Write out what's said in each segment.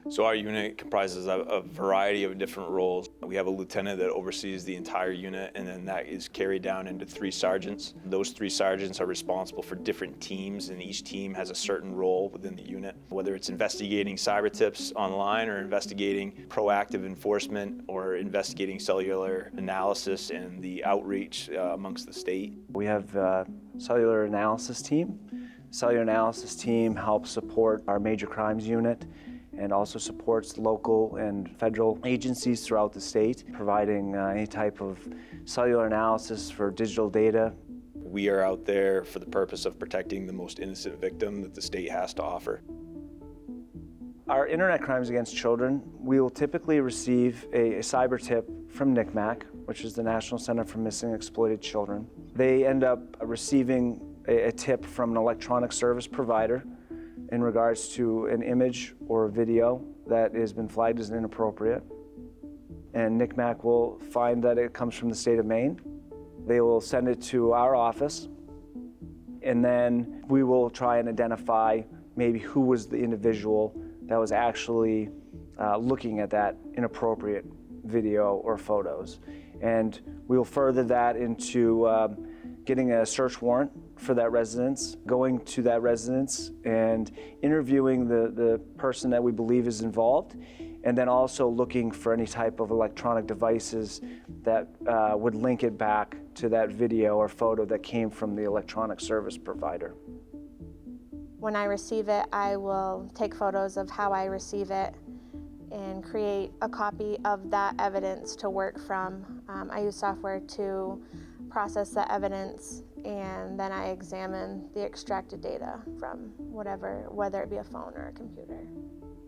So our unit comprises a variety of different roles. We have a lieutenant that oversees the entire unit, and then that is carried down into 3 sergeants. Those 3 sergeants are responsible for different teams, and each team has a certain role within the unit, whether it's investigating cyber tips online or investigating proactive enforcement or investigating cellular analysis and the outreach amongst the state. We have a cellular analysis team. The cellular analysis team helps support our major crimes unit and also supports local and federal agencies throughout the state, providing any type of cellular analysis for digital data. We are out there for the purpose of protecting the most innocent victim that the state has to offer. Our internet crimes against children, we will typically receive a cyber tip from NCMAC, which is the National Center for Missing and Exploited Children. They end up receiving a tip from an electronic service provider in regards to an image or a video that has been flagged as inappropriate. And NCMAC will find that it comes from the state of Maine. They will send it to our office, and then we will try and identify maybe who was the individual that was actually looking at that inappropriate video or photos. And we will further that into getting a search warrant for that residence, going to that residence and interviewing the person that we believe is involved, and then also looking for any type of electronic devices that would link it back to that video or photo that came from the electronic service provider. When I receive it, I will take photos of how I receive it and create a copy of that evidence to work from. I use software to process the evidence, and then I examine the extracted data from whether it be a phone or a computer.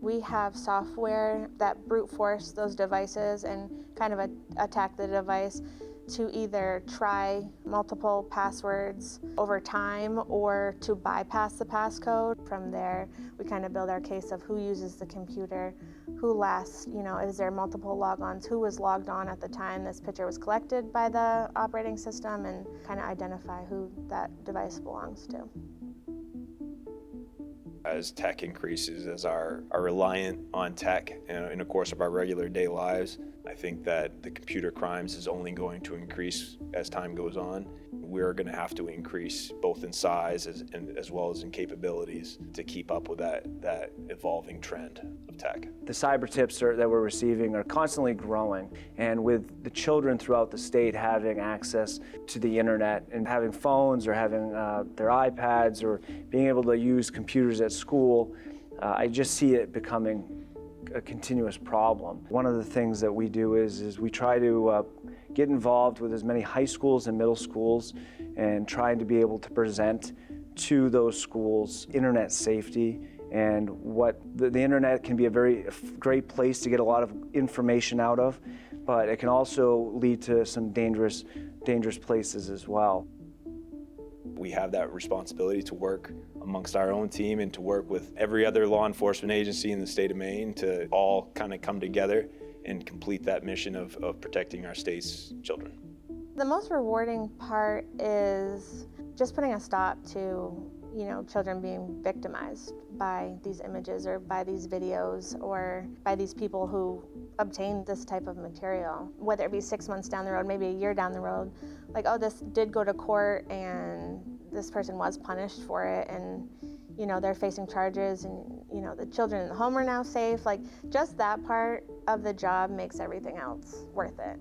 We have software that brute force those devices and kind of attack the device to either try multiple passwords over time or to bypass the passcode. From there, we kind of build our case of who uses the computer, who last, is there multiple logons, who was logged on at the time this picture was collected by the operating system, and kind of identify who that device belongs to. As tech increases, as our reliant on tech in the course of our regular day lives, I think that the computer crimes is only going to increase as time goes on. We're going to have to increase both in size as well as in capabilities to keep up with that evolving trend of tech. The cyber tips that we're receiving are constantly growing, and with the children throughout the state having access to the internet and having phones or having their iPads or being able to use computers at school, I just see it becoming a continuous problem. One of the things that we do is we try to get involved with as many high schools and middle schools and trying to be able to present to those schools internet safety and what the internet can be a very great place to get a lot of information out of, but it can also lead to some dangerous places as well. We have that responsibility to work amongst our own team and to work with every other law enforcement agency in the state of Maine to all kind of come together and complete that mission of protecting our state's children. The most rewarding part is just putting a stop to, children being victimized by these images or by these videos or by these people who obtain this type of material. Whether it be 6 months down the road, maybe a year down the road, like, oh, this did go to court and this person was punished for it, and they're facing charges, and the children in the home are now safe. Like, just that part of the job makes everything else worth it.